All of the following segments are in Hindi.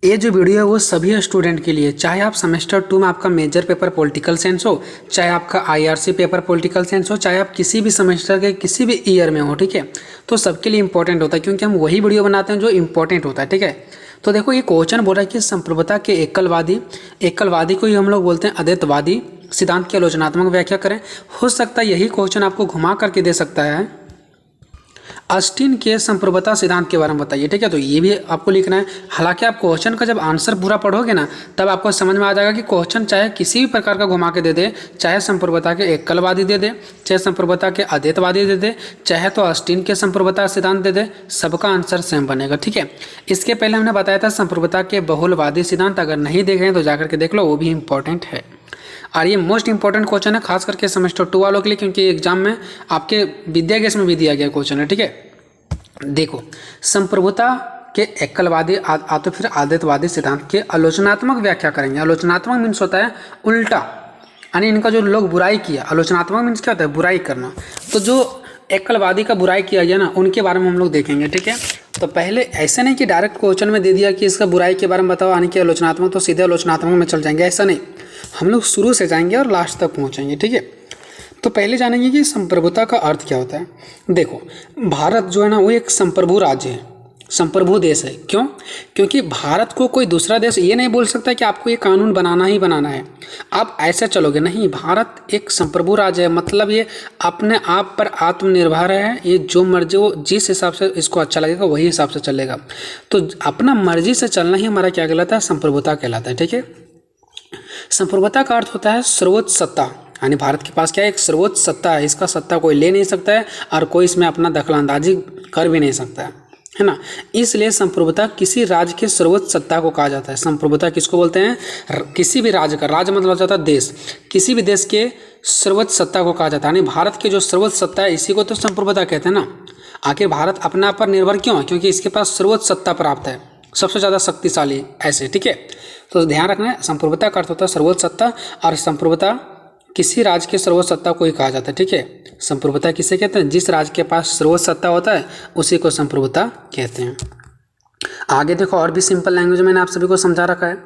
ये जो वीडियो है वो सभी स्टूडेंट के लिए, चाहे आप सेमेस्टर 2 में आपका मेजर पेपर पॉलिटिकल साइंस हो, चाहे आपका आईआरसी पेपर पॉलिटिकल साइंस हो, चाहे आप किसी भी सेमेस्टर के किसी भी ईयर में हो, ठीक है। तो सबके लिए इंपॉर्टेंट होता है, क्योंकि हम वही वीडियो बनाते हैं जो इंपॉर्टेंट होता है, ठीक है। तो देखो ये क्वेश्चन बोल रहा है कि संप्रभुता के एकलवादी को ही हम लोग बोलते हैं अद्वैतवादी सिद्धांत की आलोचनात्मक व्याख्या करें। हो सकता है यही क्वेश्चन आपको घुमा करके दे सकता है ऑस्टिन के संप्रभुता सिद्धांत के बारे में बताइए, ठीक है। तो ये भी आपको लिखना है। हालांकि आप क्वेश्चन का जब आंसर पूरा पढ़ोगे ना, तब आपको समझ में आ जाएगा कि क्वेश्चन चाहे किसी भी प्रकार का घुमा के दे दे, चाहे संप्रभुता के एकलवादी दे दे, चाहे संप्रभुता के अद्वैतवादी दे दे, चाहे तो ऑस्टिन के संप्रभुता सिद्धांत दे दे, सबका आंसर सेम बनेगा, ठीक है। इसके पहले हमने बताया था संप्रभुता के बहुलवादी सिद्धांत, अगर नहीं देखे हैं तो जाकर के देख लो, वो भी इंपॉर्टेंट है। और ये मोस्ट इंपॉर्टेंट क्वेश्चन है खास करके सेमेस्टर 2 वालों के लिए, क्योंकि एग्जाम में आपके विद्यागेश में भी दिया गया क्वेश्चन है, ठीक है। देखो, संप्रभुता के एकलवादी तो फिर अद्वैतवादी सिद्धांत के आलोचनात्मक व्याख्या करेंगे। आलोचनात्मक मीन्स होता है उल्टा, यानी इनका जो लोग बुराई किया। आलोचनात्मक मीन्स क्या होता है? बुराई करना। तो जो एकलवादी का बुराई किया गया ना, उनके बारे में हम लोग देखेंगे, ठीक है। तो पहले ऐसे नहीं कि डायरेक्ट क्वेश्चन में दे दिया कि इसका बुराई के बारे में बताओ, यानी कि आलोचनात्मक, तो सीधे आलोचनात्मक में चल जाएंगे, ऐसा नहीं। हम लोग शुरू से जाएंगे और लास्ट तक पहुँचेंगे, ठीक है। तो पहले जानेंगे कि संप्रभुता का अर्थ क्या होता है। देखो, भारत जो है ना, वो एक संप्रभु राज्य है, संप्रभु देश है। क्यों? क्योंकि भारत को कोई दूसरा देश ये नहीं बोल सकता कि आपको ये कानून बनाना ही बनाना है, आप ऐसे चलोगे नहीं। भारत एक संप्रभु राज्य है, मतलब ये अपने आप पर आत्मनिर्भर है। ये जो मर्जी, वो जिस हिसाब से इसको अच्छा लगेगा वही हिसाब से चलेगा। तो अपना मर्जी से चलना ही हमारा क्या कहलाता है? संप्रभुता कहलाता है, ठीक है। संप्रभुता का अर्थ होता है सर्वोच्च सत्ता, यानी भारत के पास क्या है? एक सर्वोच्च सत्ता है। इसका सत्ता कोई ले नहीं सकता है और कोई इसमें अपना दखलंदाजी कर भी नहीं सकता है ना। इसलिए संप्रभुता किसी राज्य के सर्वोच्च सत्ता को कहा जाता है। संप्रभुता किसको बोलते हैं? किसी भी राज्य का, राज्य मतलब होता है देश, किसी भी देश के सर्वोच्च सत्ता को कहा जाता है। यानी भारत की जो सर्वोच्च सत्ता है, इसी को तो संप्रभुता कहते हैं ना। आखिर भारत अपने आप पर निर्भर क्यों है? क्योंकि इसके पास सर्वोच्च सत्ता प्राप्त है, सबसे ज़्यादा शक्तिशाली ऐसे, ठीक है। तो ध्यान रखना है, संप्रभुता का अर्थ होता है सर्वोच्च सत्ता, और संप्रभुता किसी राज्य के सर्वोच्च सत्ता को ही कहा जाता है, ठीक है। संप्रभुता किसे कहते हैं? जिस राज्य के पास सर्वोच्च सत्ता होता है उसी को संप्रभुता कहते हैं। आगे देखो, और भी सिंपल लैंग्वेज में मैंने आप सभी को समझा रखा है।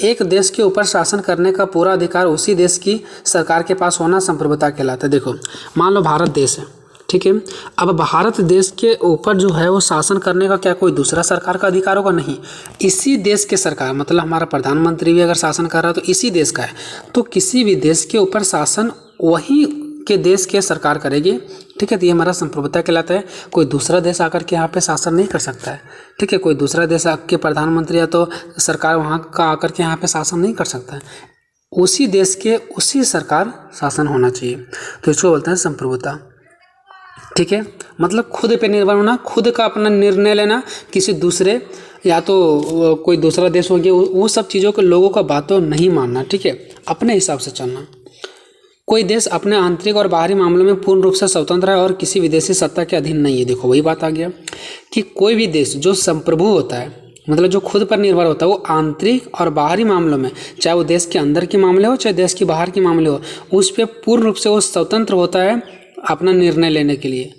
एक देश के ऊपर शासन करने का पूरा अधिकार उसी देश की सरकार के पास होना संप्रभुता कहलाता है। देखो, मान लो भारत देश है, ठीक है। अब भारत देश के ऊपर जो है वो शासन करने का क्या कोई दूसरा सरकार का अधिकार होगा? नहीं, इसी देश के सरकार, मतलब हमारा प्रधानमंत्री भी अगर शासन कर रहा है तो इसी देश का है। तो किसी भी देश के ऊपर शासन वही के देश के सरकार करेगी, ठीक है। तो ये हमारा संप्रभुता कहलाता है। कोई दूसरा देश आकर के यहाँ पे शासन नहीं कर सकता है, ठीक है। कोई दूसरा देश के प्रधानमंत्री या तो सरकार वहाँ का आकर के यहाँ पे शासन नहीं कर सकता है। उसी देश के उसी सरकार शासन होना चाहिए, तो इसको बोलते हैं संप्रभुता, ठीक है। मतलब खुद पे निर्भर होना, खुद का अपना निर्णय लेना, किसी दूसरे या तो कोई दूसरा देश हो गया, वो सब चीज़ों को, लोगों का बातों नहीं मानना, ठीक है। अपने हिसाब से चलना। कोई देश अपने आंतरिक और बाहरी मामलों में पूर्ण रूप से स्वतंत्र है और किसी विदेशी सत्ता के अधीन नहीं है। देखो, वही बात आ गया कि कोई भी देश जो संप्रभु होता है, मतलब जो खुद पर निर्भर होता है, वो आंतरिक और बाहरी मामलों में, चाहे वो देश के अंदर के मामले हो चाहे देश के बाहर के मामले हो, उस पर पूर्ण रूप से वो स्वतंत्र होता है अपना निर्णय लेने के लिए,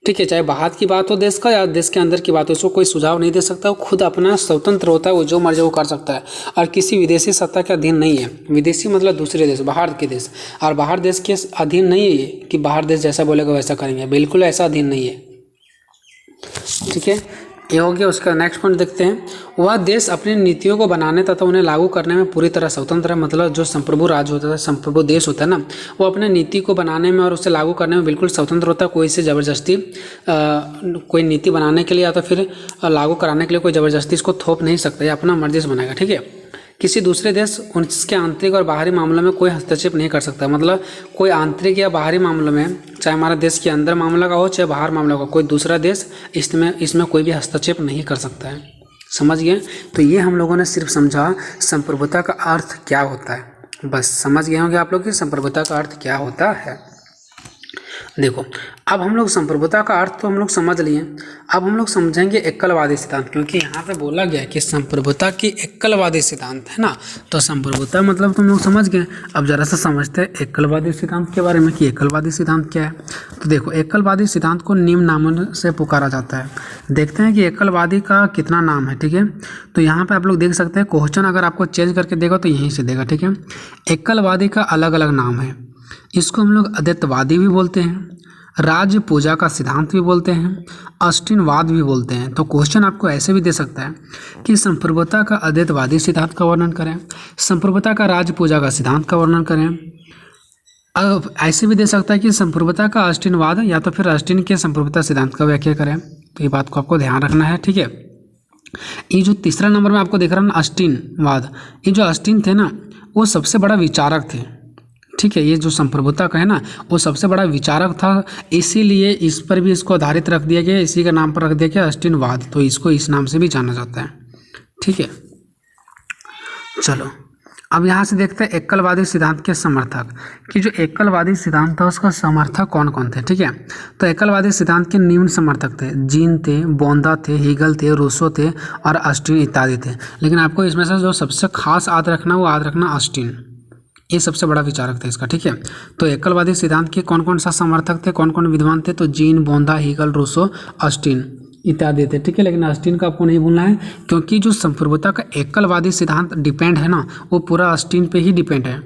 ठीक है। चाहे बाहर की बात हो देश का या देश के अंदर की बात हो, उसको कोई सुझाव नहीं दे सकता। वो खुद अपना स्वतंत्र होता है, वो जो मर्जी वो कर सकता है और किसी विदेशी सत्ता के अधीन नहीं है। विदेशी मतलब दूसरे देश, बाहर के देश, और बाहर देश के अधीन नहीं है कि बाहर देश जैसा बोलेगा वैसा करेंगे, बिल्कुल ऐसा अधीन नहीं है, ठीक है। ये हो गया। उसका नेक्स्ट पॉइंट देखते हैं। वह देश अपनी नीतियों को बनाने तथा उन्हें लागू करने में पूरी तरह स्वतंत्र है। मतलब जो संप्रभु राज्य होता है, संप्रभु देश होता है ना, वो अपने नीति को बनाने में और उसे लागू करने में बिल्कुल स्वतंत्र होता है। कोई से ज़बरदस्ती कोई नीति बनाने के लिए या तो फिर लागू कराने के लिए कोई ज़बरदस्ती इसको थोप नहीं सकता, ये अपना मर्जी से बनाएगा, ठीक है। किसी दूसरे देश उसके आंतरिक और बाहरी मामलों में कोई हस्तक्षेप नहीं कर सकता। मतलब कोई आंतरिक या बाहरी मामलों में, चाहे हमारा देश के अंदर मामला का हो चाहे बाहर मामला का, कोई दूसरा देश इसमें कोई भी हस्तक्षेप नहीं कर सकता है। समझ गए? तो ये हम लोगों ने सिर्फ समझा संप्रभुता का अर्थ क्या होता है। बस समझ गए होंगे आप लोग कि संप्रभुता का अर्थ क्या होता है। देखो, अब हम लोग संप्रभुता का अर्थ तो हम लोग समझ लिए। अब हम लोग समझेंगे एकलवादी सिद्धांत, क्योंकि यहाँ पे बोला गया है कि संप्रभुता की एकलवादी सिद्धांत है ना। तो संप्रभुता मतलब तुम लोग समझ गए। अब जरा सा समझते हैं एकलवादी सिद्धांत के बारे में कि एकलवादी सिद्धांत क्या है। तो देखो, एकलवादी सिद्धांत को निम्न नामों से पुकारा जाता है। देखते हैं कि एकलवादी का कितना नाम है, ठीक है। तो यहाँ पे आप लोग देख सकते हैं, क्वेश्चन अगर आपको चेंज करके देगा तो यहीं से देगा, ठीक है। एकलवादी का अलग अलग नाम है। इसको हम लोग अद्वैतवादी भी बोलते हैं, राज्य पूजा का सिद्धांत भी बोलते हैं, ऑस्टिनवाद भी बोलते हैं। तो क्वेश्चन आपको ऐसे भी दे सकता है कि संप्रभुता का अद्वैतवादी सिद्धांत का वर्णन करें, संप्रभुता का राज्य पूजा का सिद्धांत का वर्णन करें। अब ऐसे भी दे सकता है कि संप्रभुता का ऑस्टिनवाद या तो फिर ऑस्टिन के संप्रभुता सिद्धांत का व्याख्या करें। तो ये बात को आपको ध्यान रखना है, ठीक है। ये जो तीसरा नंबर में आपको दिख रहा है ना, ऑस्टिनवाद, ये जो ऑस्टिन थे ना, वो सबसे बड़ा विचारक थे, ठीक है। ये जो संप्रभुता का है ना, वो सबसे बड़ा विचारक था, इसीलिए इस पर भी इसको आधारित रख दिया गया, इसी का नाम पर रख दिया गया ऑस्टिनवाद। तो इसको इस नाम से भी जाना जाता है, ठीक है। चलो, अब यहाँ से देखते हैं एकलवादी सिद्धांत के समर्थक कि जो एकलवादी सिद्धांत था उसका समर्थक कौन कौन थे, ठीक है। तो एकलवादी सिद्धांत के निम्न समर्थक थे, जीन थे, बोंदा थे, हीगल थे, रूसो थे और ऑस्टिन इत्यादि थे। लेकिन आपको इसमें से जो सबसे खास याद रखना वो याद रखना ऑस्टिन, ये सबसे बड़ा विचारक था इसका, ठीक है। तो एकलवादी सिद्धांत के कौन कौन सा समर्थक थे, कौन कौन विद्वान थे, तो जीन, बोंदा, हीगल, रूसो, ऑस्टिन इत्यादि थे, ठीक है। लेकिन ऑस्टिन का आपको नहीं भूलना है, क्योंकि जो संप्रभुता का एकलवादी सिद्धांत डिपेंड है ना, वो पूरा ऑस्टिन पे ही डिपेंड है,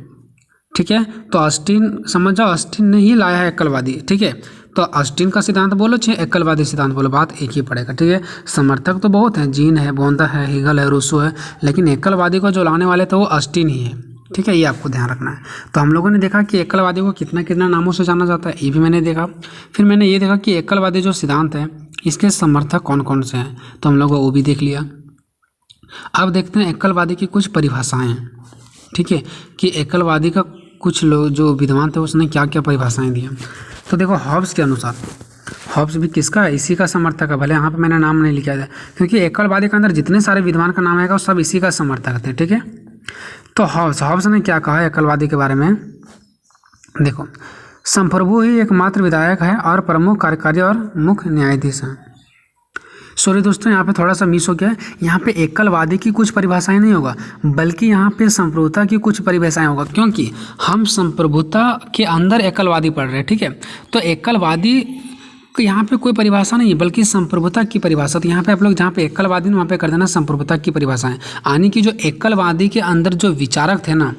ठीक है। तो ऑस्टिन समझ जाओ, ऑस्टिन ने ही लाया है एकलवादी, ठीक है। तो ऑस्टिन का सिद्धांत बोलो चाहे एकलवादी सिद्धांत बोलो, बात एक ही पड़ेगा, ठीक है। समर्थक तो बहुत हैं, जीन है, बोंदा है, हीगल है, रूसो है, लेकिन एकलवादी को जो लाने वाले थे वो ऑस्टिन ही है, ठीक है। ये आपको ध्यान रखना है। तो हम लोगों ने देखा कि एकलवादी को कितना कितना नामों से जाना जाता है, ये भी मैंने देखा। फिर मैंने ये देखा कि एकलवादी जो सिद्धांत है इसके समर्थक कौन कौन से हैं, तो हम लोगों को वो भी देख लिया। अब देखते हैं एकलवादी की कुछ परिभाषाएं, ठीक है, कि एकलवादी का कुछ लोग जो विद्वान थे उसने क्या क्या परिभाषाएं दी। तो देखो, हॉब्स के अनुसार, हॉब्स भी किसका है, इसी का समर्थक है। भले यहाँ पे मैंने नाम नहीं लिखा है, क्योंकि एकलवादी के अंदर जितने सारे विद्वान का नाम आएगा वो सब इसी का समर्थक थे, ठीक है। तो हॉब्स ने क्या कहा है एकलवादी के बारे में, देखो, संप्रभु ही एकमात्र विधायक है और प्रमुख कार्यकारी और मुख्य न्यायाधीश हैं। सॉरी दोस्तों, यहाँ पे थोड़ा सा मिस हो गया है। यहाँ पे एकलवादी की कुछ परिभाषाएं नहीं होगा, बल्कि यहाँ पे संप्रभुता की कुछ परिभाषाएं होगा, क्योंकि हम संप्रभुता के अंदर एकलवादी पढ़ रहे हैं, ठीक है। तो एकलवादी यहाँ पे कोई परिभाषा नहीं है, बल्कि संप्रभुता की परिभाषा। तो यहाँ पे आप लोग जहाँ पे एकलवादी वहाँ पे कर देना संप्रभुता की परिभाषाएं, यानी कि जो एकलवादी के अंदर जो विचारक थे ना,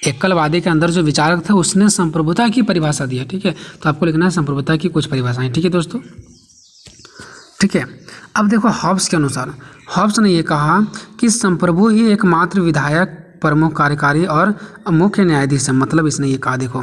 एकलवादी के अंदर जो विचारक थे उसने संप्रभुता की परिभाषा दी है, ठीक है। तो आपको लिखना है संप्रभुता की कुछ परिभाषाएं, ठीक है दोस्तों, ठीक है। अब देखो, हॉब्स के अनुसार, हॉब्स ने ये कहा कि संप्रभु ही एकमात्र विधायक, प्रमुख कार्यकारी और मुख्य न्यायाधीश है। मतलब इसने ये कहा, देखो,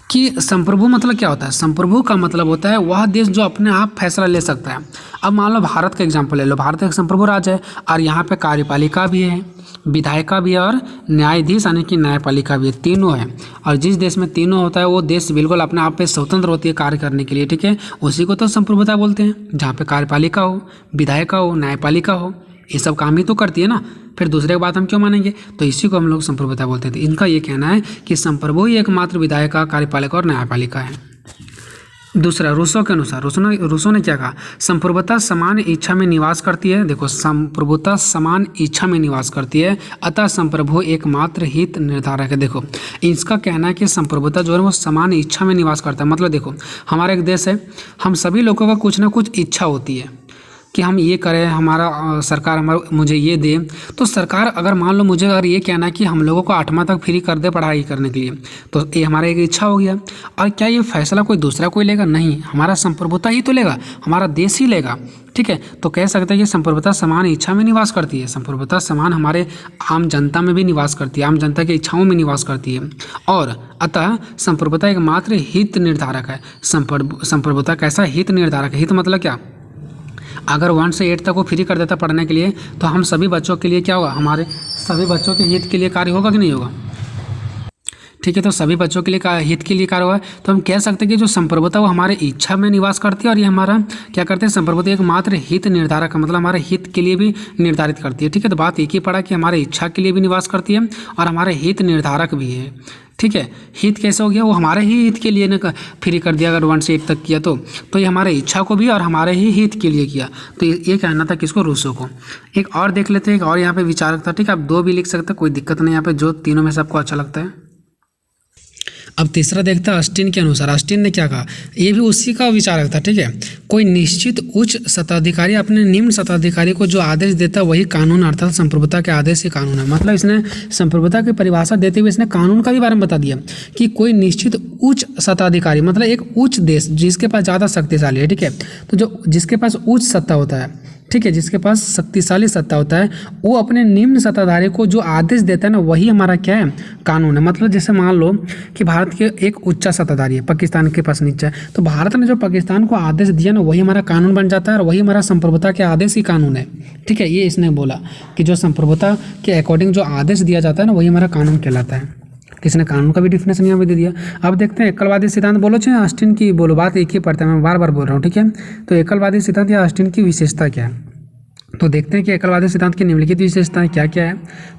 कि संप्रभु मतलब क्या होता है, संप्रभु का मतलब होता है वह देश जो अपने आप फैसला ले सकता है। अब मान लो भारत का एग्जांपल ले लो, भारत एक संप्रभु राज्य है और यहाँ पे कार्यपालिका भी है, विधायिका भी है और न्यायाधीश यानी कि न्यायपालिका भी है, तीनों है। और जिस देश में तीनों होता है वो देश बिल्कुल अपने आप पे स्वतंत्र होती है कार्य करने के लिए, ठीक है। उसी को तो संप्रभुता बोलते हैं, जहाँ पे कार्यपालिका हो, विधायिका हो, न्यायपालिका हो, ये सब काम ही तो करती है ना, फिर दूसरे की बात हम क्यों मानेंगे। तो इसी को हम लोग संप्रभुता बोलते थे। इनका ये कहना है कि संप्रभु ही एकमात्र विधायिका, कार्यपालिका और न्यायपालिका है। दूसरा, रूसो के अनुसार, रूसो ने क्या कहा, संप्रभुता समान इच्छा में निवास करती है। देखो, संप्रभुता समान इच्छा में निवास करती है, अतः संप्रभु एकमात्र हित निर्धारक है। देखो, इसका कहना है कि संप्रभुता जो है वो समान इच्छा में निवास करता है। मतलब देखो, हमारा एक देश है, हम सभी लोगों का कुछ ना कुछ इच्छा होती है कि हम ये करें, हमारा सरकार हमारा मुझे ये दे। तो सरकार अगर मान लो मुझे अगर ये कहना है कि हम लोगों को 8वां तक फ्री कर दे पढ़ाई करने के लिए, तो ये हमारा एक इच्छा हो गया। और क्या ये फैसला कोई दूसरा कोई लेगा? नहीं, हमारा संप्रभुता ही तो लेगा, हमारा देश ही लेगा, ठीक है। तो कह सकते हैं कि संप्रभुता समान इच्छा में निवास करती है। संप्रभुता समान हमारे आम जनता में भी निवास करती है, आम जनता की इच्छाओं में निवास करती है। और अतः संप्रभुता एकमात्र हित निर्धारक है। संप्रभुता कैसा हित निर्धारक है? हित मतलब क्या? अगर 1 से 8 तक वो फ्री कर देता पढ़ने के लिए, तो हम सभी बच्चों के लिए क्या होगा, हमारे सभी बच्चों के हित के लिए कार्य होगा कि नहीं होगा? ठीक है। तो सभी बच्चों के लिए हित के लिए कार्य हुआ है। तो हम कह सकते हैं कि जो संप्रभुता वो हमारे इच्छा में निवास करती है और ये हमारा क्या करते हैं, संप्रभुता एकमात्र हित निर्धारक है, मतलब हमारे हित के लिए भी निर्धारित करती है। ठीक है। तो बात एक ही पड़ा कि हमारे इच्छा के लिए भी निवास करती है और हमारे हित निर्धारक भी है। ठीक है। हित कैसे हो गया, वो हमारे ही हित के लिए ना फ्री कर दिया अगर 1 से 8 तक किया तो ये हमारे इच्छा को भी और हमारे ही हित के लिए किया। तो ये कहना था किसको, रूसो को। एक और देख लेते हैं, एक और यहाँ पे विचारक था। ठीक है। आप 2 भी लिख सकते हैं, कोई दिक्कत नहीं यहाँ पे, जो तीनों में से आपको अच्छा लगता है। अब तीसरा देखता है ऑस्टिन के अनुसार। ऑस्टिन ने क्या कहा, ये भी उसी का विचारक था। ठीक है। कोई निश्चित उच्च सत्ताधिकारी अपने निम्न सत्ताधिकारी को जो आदेश देता है वही कानून, अर्थात संप्रभुता के आदेश ही कानून है। मतलब इसने संप्रभुता की परिभाषा देते हुए इसने कानून का भी बारे में बता दिया कि कोई निश्चित उच्च सत्ताधिकारी, मतलब एक उच्च देश जिसके पास ज़्यादा शक्तिशाली है। ठीक है। तो जो जिसके पास उच्च सत्ता होता है, ठीक है, जिसके पास शक्तिशाली सत्ता होता है, वो अपने निम्न सत्ताधारी को जो आदेश देता है ना वही हमारा क्या है, कानून है। मतलब जैसे मान लो कि भारत के एक उच्च सत्ताधारी है, पाकिस्तान के पास नीचा है, तो भारत ने जो पाकिस्तान को आदेश दिया ना वही हमारा कानून बन जाता है और वही हमारा संप्रभुता के आदेश ही कानून है। ठीक है। ये इसने बोला कि जो संप्रभुता के अकॉर्डिंग जो आदेश दिया जाता है ना वही हमारा कानून कहलाता है। इसने कानून का भी डिफिनेशन यहाँ पे दे दिया। अब देखते हैं एकलवादी सिद्धांत बोलो चाहे ऑस्टिन की बोलो, बात एक ही पड़ता है, मैं बार बार बोल रहा हूँ। ठीक है। तो एकलवादी सिद्धांत या ऑस्टिन की विशेषता क्या है, तो देखते हैं कि एकलवादी सिद्धांत की निम्नलिखित विशेषताएं क्या क्या है।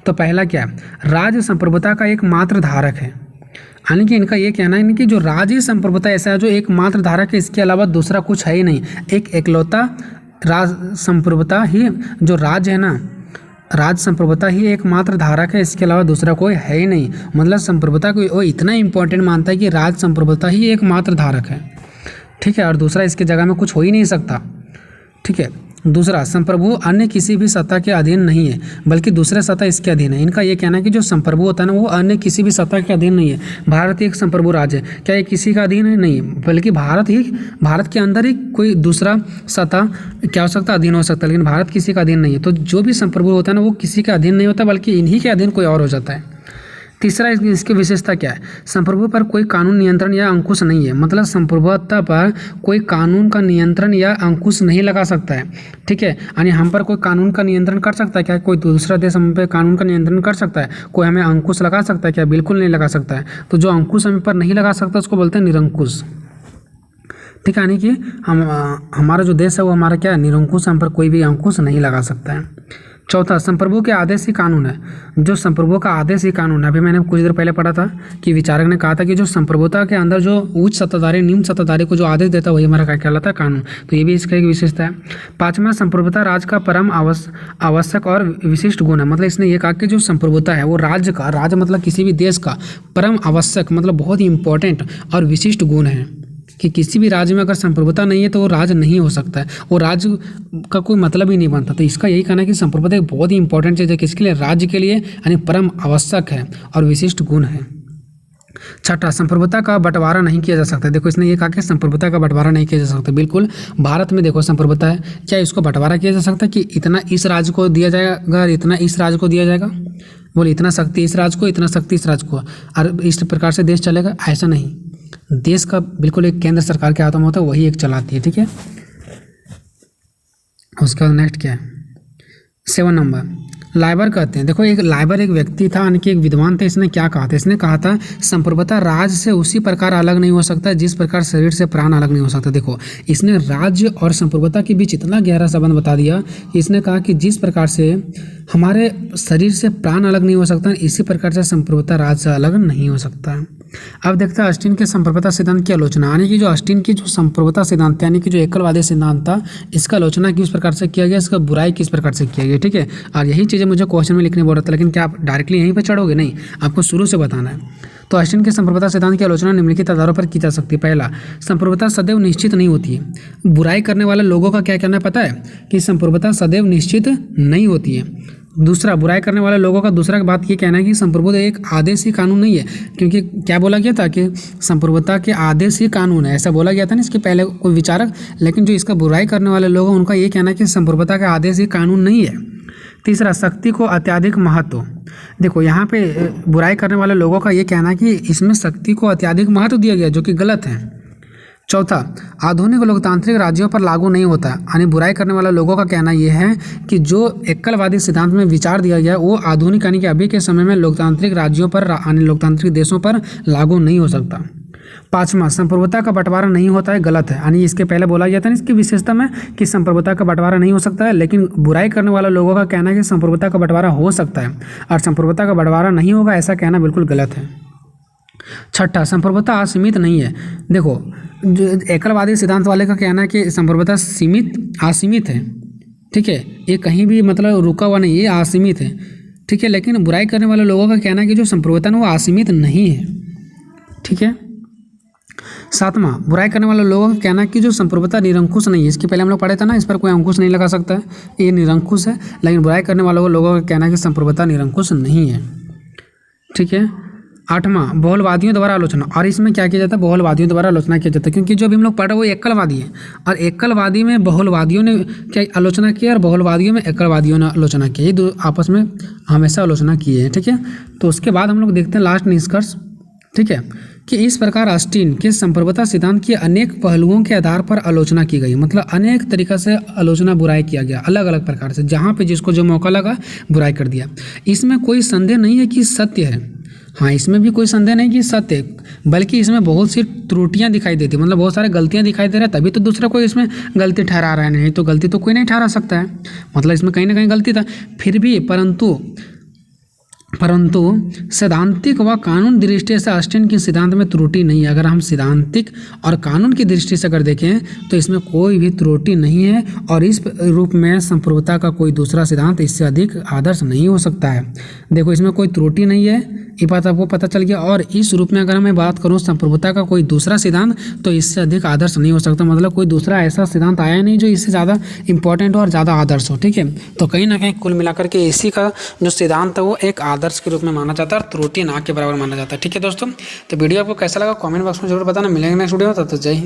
तो पहला क्या है, राज्य संप्रभुता का एकमात्र धारक है। यानी कि इनका ये कहना है कि जो राज्य संप्रभुता ऐसा है जो एकमात्र धारक है, इसके अलावा दूसरा कुछ है ही नहीं। एक एकलौता राज संप्रभुता ही, जो राज्य है ना, राज संप्रभुता ही एकमात्र धारक है, इसके अलावा दूसरा कोई है ही नहीं। मतलब संप्रभुता को वो इतना इंपॉर्टेंट मानता है कि राज संप्रभुता ही एकमात्र धारक है। ठीक है। और दूसरा इसके जगह में कुछ हो ही नहीं सकता। ठीक है। दूसरा, संप्रभु अन्य किसी भी सत्ता के अधीन नहीं है बल्कि दूसरे सत्ता इसके अधीन है। इनका ये कहना है कि जो संप्रभु होता है ना वो अन्य किसी भी सत्ता के अधीन नहीं है। भारत एक संप्रभु राज्य है, क्या ये किसी का अधीन है? नहीं, बल्कि भारत के अंदर ही कोई दूसरा सत्ता क्या हो सकता है, अधीन हो सकता है, लेकिन भारत किसी का अधीन नहीं है। तो जो भी संप्रभु होता है ना वो किसी के अधीन नहीं होता बल्कि इन्हीं के अधीन कोई और हो जाता है। तीसरा, इसकी विशेषता क्या है, संप्रभु पर कोई कानून नियंत्रण या अंकुश नहीं है। मतलब संप्रभुता पर कोई कानून का नियंत्रण या अंकुश नहीं लगा सकता है। ठीक है। यानी हम पर कोई कानून का नियंत्रण कर सकता है क्या? कोई दूसरा देश हम पे कानून का नियंत्रण कर सकता है? कोई हमें अंकुश लगा सकता है क्या? बिल्कुल नहीं लगा सकता है। तो जो अंकुश हम पर नहीं लगा सकता उसको बोलते हैं निरंकुश। ठीक है। यानी कि हमारा जो देश है वो हमारा क्या है, निरंकुश, हम पर कोई भी अंकुश नहीं लगा सकता है। चौथा, संप्रभु के आदेश ही कानून है। जो संप्रभु का आदेश ही कानून है। अभी मैंने कुछ देर पहले पढ़ा था कि विचारक ने कहा था कि जो संप्रभुता के अंदर जो उच्च सत्ताधारी निम्न सत्ताधारी को जो आदेश देता है वही हमारा क्या कहलाता है, कानून। तो ये भी इसका एक विशेषता है। पांचवा, संप्रभुता राज्य का परम आवश्यक और विशिष्ट गुण है। मतलब इसने ये कहा कि जो संप्रभुता है वो राज्य मतलब किसी भी देश का परम आवश्यक मतलब बहुत ही इंपॉर्टेंट और विशिष्ट गुण है कि किसी भी राज्य में अगर संप्रभुता नहीं है तो वो राज्य नहीं हो सकता है, वो राज्य का कोई मतलब ही नहीं बनता। तो इसका यही कहना है कि संप्रभुता एक बहुत ही इंपॉर्टेंट चीज़ है, किसके लिए, राज्य के लिए, यानी परम आवश्यक है और विशिष्ट गुण है। छठा, संप्रभुता का बंटवारा नहीं किया जा सकता। देखो इसने ये कहा कि संप्रभुता का बंटवारा नहीं किया जा सकता। बिल्कुल, भारत में देखो संप्रभुता है, क्या इसको बंटवारा किया जा सकता है कि इतना इस राज्य को दिया जाएगा, इतना इस राज्य को दिया जाएगा? बोले इतना शक्ति इस राज्य को, इतना शक्ति इस राज्य को, और इस प्रकार से देश चलेगा? ऐसा नहीं। देश का बिल्कुल एक केंद्र सरकार के हाथों में होता है, वही एक चलाती है। ठीक है। उसके बाद नेक्स्ट क्या है, 7 नंबर, लाइबर कहते हैं। देखो एक लाइबर एक व्यक्ति था, यानी कि एक विद्वान था। इसने क्या कहा था, इसने कहा था संप्रभुता राज्य से उसी प्रकार अलग नहीं हो सकता जिस प्रकार शरीर से प्राण अलग नहीं हो सकता। देखो इसने राज्य और संप्रभुता के बीच इतना गहरा संबंध बता दिया। इसने कहा कि जिस प्रकार से हमारे शरीर से प्राण अलग नहीं हो सकता, इसी प्रकार से संप्रभुता राज्य से अलग नहीं हो सकता। अब देखते हैं ऑस्टिन के संप्रभुता सिद्धांत की आलोचना। यानी कि जो ऑस्टिन की जो संप्रभुता सिद्धांत यानी कि जो एकलवादी सिद्धांत था, इसका आलोचना किस प्रकार से किया गया, इसका बुराई किस प्रकार से किया गया। ठीक है। और यही चीज़ें मुझे क्वेश्चन में लिखने बोल रहा था, लेकिन क्या आप डायरेक्टली यहीं पर चढ़ोगे? नहीं, आपको शुरू से बताना है। तो ऑस्टिन के संप्रभुता सिद्धांत की आलोचना निम्नलिखित आधारों पर की जा सकती है। पहला, संप्रभुता सदैव निश्चित नहीं होती है। बुराई करने वाले लोगों का क्या कहना है पता है कि संप्रभुता सदैव निश्चित नहीं होती है। दूसरा, बुराई करने वाले लोगों का दूसरा बात ये कहना है कि संप्रभुता एक आदेश ही कानून नहीं है, क्योंकि क्या बोला गया था कि संप्रभुता के आदेश ही कानून है, ऐसा बोला गया था ना इसके पहले कोई विचारक। लेकिन जो इसका बुराई करने वाले लोग हैं उनका ये कहना है कि संप्रभुता का आदेश ही कानून नहीं है। तीसरा, शक्ति को अत्यधिक महत्व। देखो यहाँ पे बुराई करने वाले लोगों का ये कहना है कि इसमें शक्ति को अत्यधिक महत्व दिया गया, जो कि गलत है। चौथा, आधुनिक लोकतांत्रिक राज्यों पर लागू नहीं होता। यानी बुराई करने वाले लोगों का कहना यह है कि जो एकलवादी सिद्धांत में विचार दिया गया वो आधुनिक यानी कि अभी के समय में लोकतांत्रिक राज्यों पर यानी लोकतांत्रिक देशों पर लागू नहीं हो सकता। पाँचवा, संप्रभुता का बंटवारा नहीं होता है, गलत है। यानी इसके पहले बोला गया था ना इसकी विशेषता में कि संप्रभुता का बंटवारा नहीं हो सकता है, लेकिन बुराई करने वाले लोगों का कहना है कि संप्रभुता का बंटवारा हो सकता है और संप्रभुता का बंटवारा नहीं होगा, ऐसा कहना बिल्कुल गलत है। छठा, संप्रभुता असीमित नहीं है। देखो, जो एकलवादी सिद्धांत वाले का कहना है कि संप्रभुता असीमित है, ठीक है, ये कहीं भी मतलब रुका हुआ नहीं, ये असीमित है, ठीक है। लेकिन बुराई करने वाले लोगों का कहना है कि जो संप्रभुता है वो असीमित नहीं है, ठीक है। सातवां, बुराई करने वाले लोगों का कहना है कि जो संप्रभुता निरंकुश नहीं है। इसके पहले हम लोग पढ़े थे ना, इस पर कोई अंकुश नहीं लगा सकता है, ये निरंकुश है। लेकिन बुराई करने वाले लोगों का कहना है कि संप्रभुता निरंकुश नहीं है, ठीक है। आठवां, बहुलवादियों द्वारा आलोचना। और इसमें क्या किया जाता है, बहुलवादियों द्वारा आलोचना किया जाता है, क्योंकि जो भी हम लोग पढ़ रहे वो एकलवादी है और एकलवादी में बहुलवादियों ने क्या आलोचना की और बहुलवादियों में एकलवादियों ने आलोचना की, ये दो आपस में हमेशा आलोचना किए हैं, ठीक है। तो उसके बाद हम लोग देखते हैं लास्ट निष्कर्ष, ठीक है, कि इस प्रकार ऑस्टिन के संप्रभुता सिद्धांत की अनेक पहलुओं के आधार पर आलोचना की गई। मतलब अनेक तरीक़ा से आलोचना बुराई किया गया, अलग अलग प्रकार से, जहाँ पे जिसको जो मौका लगा बुराई कर दिया। इसमें कोई संदेह नहीं है कि सत्य है, हाँ, इसमें भी कोई संदेह नहीं कि सत्य है, बल्कि इसमें बहुत सी त्रुटियां दिखाई देती, मतलब बहुत सारे गलतियां दिखाई दे रहा है, तभी तो दूसरा कोई इसमें गलती ठहरा रहा है, नहीं तो गलती तो कोई नहीं ठहरा सकता है, मतलब इसमें कहीं ना कहीं गलती था। फिर भी परंतु सैद्धांतिक व कानून दृष्टि से ऑस्टिन की सिद्धांत में त्रुटि नहीं है। अगर हम सैद्धांतिक और कानून की दृष्टि से अगर देखें तो इसमें कोई भी त्रुटि नहीं है और इस रूप में संप्रभुता का कोई दूसरा सिद्धांत इससे अधिक आदर्श नहीं हो सकता है। देखो, इसमें कोई त्रुटि नहीं है, ये बात आपको पता चल गया। और इस रूप में अगर मैं बात करूँ संप्रभुता का कोई दूसरा सिद्धांत तो इससे अधिक आदर्श नहीं हो सकता, मतलब कोई दूसरा ऐसा सिद्धांत आया नहीं जो इससे ज़्यादा इंपॉर्टेंट हो और ज़्यादा आदर्श हो, ठीक है। तो कहीं ना कहीं कुल मिलाकर के इसी का जो सिद्धांत है वो एक आदर्श के रूप में माना जाता है और त्रुटि ना के बराबर माना जाता है, ठीक है दोस्तों। तो वीडियो आपको कैसा लगा कमेंट बॉक्स में जरूर बताना। मिलेंगे नेक्स्ट वीडियो में, तब तक जय हिंद।